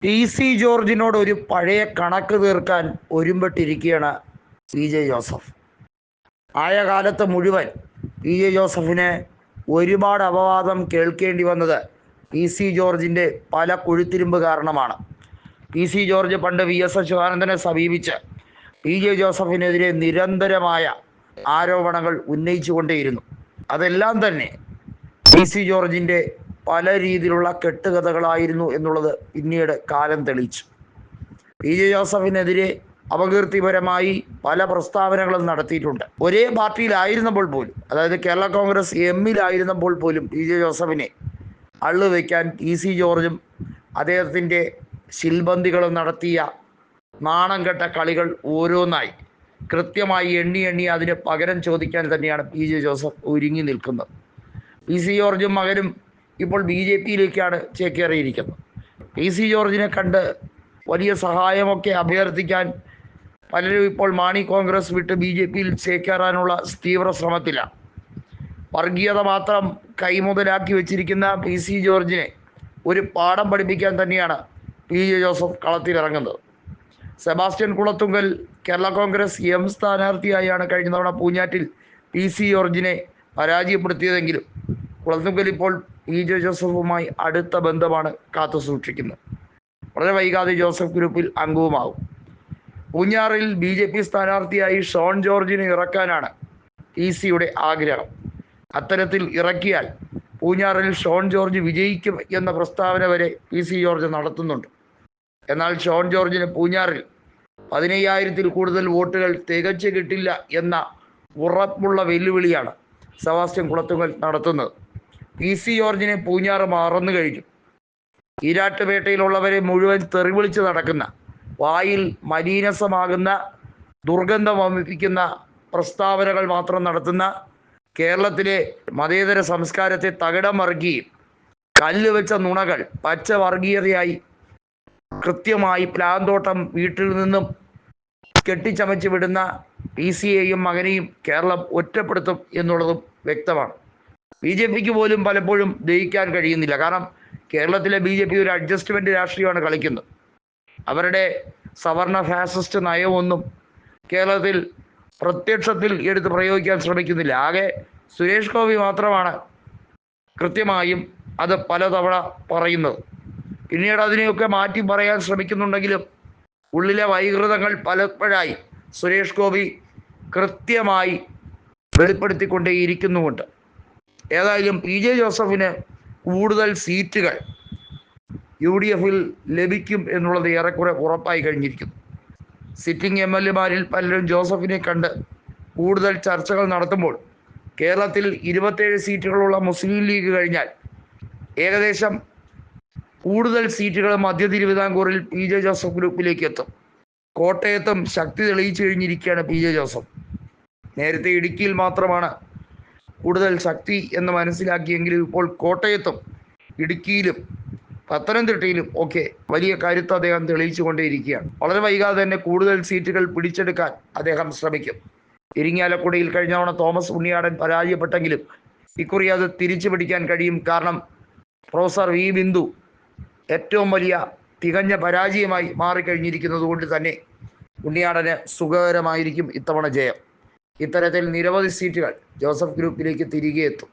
T C ജോർജിനോട് ഒരു പഴയ കണക്ക് തീർക്കാൻ ഒരുമ്പെട്ടിരിക്കുകയാണ് പി ജെ ജോസഫ്. ആയ കാലത്ത് മുഴുവൻ പി ജെ ജോസഫിന് ഒരുപാട് അപവാദം കേൾക്കേണ്ടി വന്നത് പി സി ജോർജിൻ്റെ പല കൊഴുത്തിരുമ്പ് കാരണമാണ്. പി സി ജോർജ് പണ്ട് വി എസ് അച്യുതാനന്ദനെ സമീപിച്ച് പി ജെ ജോസഫിനെതിരെ നിരന്തരമായ ആരോപണങ്ങൾ ഉന്നയിച്ചുകൊണ്ടേയിരുന്നു. അതെല്ലാം തന്നെ പി സി ജോർജിൻ്റെ പല രീതിയിലുള്ള കെട്ടുകഥകളായിരുന്നു എന്നുള്ളത് പിന്നീട് കാലം തെളിയിച്ചു. പി ജെ ജോസഫിനെതിരെ അപകീർത്തിപരമായി പല പ്രസ്താവനകളും നടത്തിയിട്ടുണ്ട്. ഒരേ പാർട്ടിയിലായിരുന്നപ്പോൾ പോലും, അതായത് കേരള കോൺഗ്രസ് എമ്മിലായിരുന്നപ്പോൾ പോലും പി ജെ ജോസഫിനെ അള്ളുവെക്കാൻ ടി സി ജോർജും അദ്ദേഹത്തിൻ്റെ ശിൽബന്ധികളും നടത്തിയ നാണം കെട്ട കളികൾ ഓരോന്നായി കൃത്യമായി എണ്ണി അതിന് പകരം ചോദിക്കാൻ തന്നെയാണ് പി ജെ ജോസഫ് ഒരുങ്ങി നിൽക്കുന്നത്. പി സി ജോർജും മകനും ഇപ്പോൾ ബി ജെ പിയിലേക്കാണ് ചേക്കേറിയിരിക്കുന്നത്. പി സി ജോർജിനെ കണ്ട് വലിയ സഹായമൊക്കെ അഭ്യർത്ഥിക്കാൻ പലരും ഇപ്പോൾ മാണി കോൺഗ്രസ് വിട്ട് ബി ജെ പിയിൽ ചേക്കേറാനുള്ള തീവ്ര ശ്രമത്തിലാണ്. വർഗീയത മാത്രം കൈമുതലാക്കി വെച്ചിരിക്കുന്ന പി സി ജോർജിനെ ഒരു പാഠം പഠിപ്പിക്കാൻ തന്നെയാണ് പി ജെ ജോസഫ് കളത്തിലിറങ്ങുന്നത്. സെബാസ്റ്റ്യൻ കുളത്തുങ്കൽ കേരള കോൺഗ്രസ് എം സ്ഥാനാർത്ഥിയായാണ് കഴിഞ്ഞ തവണ പൂഞ്ഞാറ്റിൽ പി സി ജോർജിനെ പരാജയപ്പെടുത്തിയതെങ്കിലും കുളത്തുങ്കൽ ഇപ്പോൾ പി ജെ ജോസഫുമായി അടുത്ത ബന്ധമാണ് കാത്തു സൂക്ഷിക്കുന്നത്. വളരെ വൈകാതെ ജോസഫ് ഗ്രൂപ്പിൽ അംഗവുമാകും. പൂഞ്ഞാറിൽ ബി ജെ പി സ്ഥാനാർത്ഥിയായി ഷോൺ ജോർജിനെ ഇറക്കാനാണ് ടി സിയുടെ ആഗ്രഹം. അത്തരത്തിൽ ഇറക്കിയാൽ പൂഞ്ഞാറിൽ ഷോൺ ജോർജ് വിജയിക്കും എന്ന പ്രസ്താവന വരെ പി സി ജോർജ് നടത്തുന്നുണ്ട്. എന്നാൽ ഷോൺ ജോർജിന് പൂഞ്ഞാറിൽ 15,000-ൽ കൂടുതൽ വോട്ടുകൾ തികച്ചു കിട്ടില്ല എന്ന ഉറപ്പുള്ള വെല്ലുവിളിയാണ് സെബാസ്റ്റ്യൻ കുളത്തുങ്കൽ നടത്തുന്നത്. പി സി ജോർജിനെ പൂഞ്ഞാറ് മറന്നു കഴിഞ്ഞു. ഈരാട്ടുപേട്ടയിലുള്ളവരെ മുഴുവൻ തെറിവിളിച്ച് നടക്കുന്ന, വായിൽ മലീനസമാകുന്ന, ദുർഗന്ധം വമിപ്പിക്കുന്ന പ്രസ്താവനകൾ മാത്രം നടത്തുന്ന, കേരളത്തിലെ മതേതര സംസ്കാരത്തെ തകിടം മറിക്കുകയും കല്ല് വെച്ച നുണകൾ പച്ച വർഗീയതയായി കൃത്യമായി പ്ലാന്തോട്ടം വീട്ടിൽ നിന്നും കെട്ടിച്ചമച്ച് വിടുന്ന പി സിയെയും മകനെയും കേരളം ഒറ്റപ്പെടുത്തും എന്നുള്ളതും വ്യക്തമാണ്. ബി ജെ പിക്ക് പോലും പലപ്പോഴും ദഹിക്കാൻ കഴിയുന്നില്ല. കാരണം കേരളത്തിലെ ബി ജെ പി ഒരു അഡ്ജസ്റ്റ്മെൻറ്റ് രാഷ്ട്രീയമാണ് കളിക്കുന്നത്. അവരുടെ സവർണ ഫാസിസ്റ്റ് നയമൊന്നും കേരളത്തിൽ പ്രത്യക്ഷത്തിൽ എടുത്ത് പ്രയോഗിക്കാൻ ശ്രമിക്കുന്നില്ല. ആകെ സുരേഷ് ഗോപി മാത്രമാണ് കൃത്യമായും അത് പലതവണ പറയുന്നത്. പിന്നീട് അതിനെയൊക്കെ മാറ്റി പറയാൻ ശ്രമിക്കുന്നുണ്ടെങ്കിലും ഉള്ളിലെ വൈകൃതങ്ങൾ പലപ്പോഴായി സുരേഷ് ഗോപി കൃത്യമായി വെളിപ്പെടുത്തിക്കൊണ്ടേയിരിക്കുന്നുമുണ്ട്. ഏതായാലും പി ജെ ജോസഫിന് കൂടുതൽ സീറ്റുകൾ യു ഡി എഫിൽ ലഭിക്കും എന്നുള്ളത് ഏറെക്കുറെ ഉറപ്പായി കഴിഞ്ഞിരിക്കുന്നു. സിറ്റിംഗ് എം എൽ എമാരിൽ പലരും ജോസഫിനെ കണ്ട് കൂടുതൽ ചർച്ചകൾ നടത്തുമ്പോൾ കേരളത്തിൽ 27 സീറ്റുകളുള്ള മുസ്ലിം ലീഗ് കഴിഞ്ഞാൽ ഏകദേശം കൂടുതൽ സീറ്റുകൾ മധ്യ തിരുവിതാംകൂറിൽ പി ജെ ജോസഫ് ഗ്രൂപ്പിലേക്ക് എത്തും. കോട്ടയത്തും ശക്തി തെളിയിച്ചു കഴിഞ്ഞിരിക്കുകയാണ് പി ജെ ജോസഫ്. നേരത്തെ ഇടുക്കിയിൽ മാത്രമാണ് കൂടുതൽ ശക്തി എന്ന് മനസ്സിലാക്കിയെങ്കിലും ഇപ്പോൾ കോട്ടയത്തും ഇടുക്കിയിലും പത്തനംതിട്ടയിലും ഒക്കെ വലിയ കരുത്ത് അദ്ദേഹം തെളിയിച്ചു കൊണ്ടേയിരിക്കുകയാണ്. വളരെ വൈകാതെ തന്നെ കൂടുതൽ സീറ്റുകൾ പിടിച്ചെടുക്കാൻ അദ്ദേഹം ശ്രമിക്കും. ഇരിങ്ങാലക്കുടയിൽ കഴിഞ്ഞ തവണ തോമസ് ഉണ്ണിയാടൻ പരാജയപ്പെട്ടെങ്കിലും ഇക്കുറി അത് തിരിച്ചു പിടിക്കാൻ കഴിയും. കാരണം പ്രൊഫസർ വി ബിന്ദു ഏറ്റവും വലിയ തികഞ്ഞ പരാജയമായി മാറിക്കഴിഞ്ഞിരിക്കുന്നത് കൊണ്ട് തന്നെ ഉണ്ണിയാടന് സുഖകരമായിരിക്കും ഇത്തവണ ജയം. ഇത്തരത്തിൽ നിരവധി സീറ്റുകൾ ജോസഫ് ഗ്രൂപ്പിലേക്ക് തിരികെ എത്തും.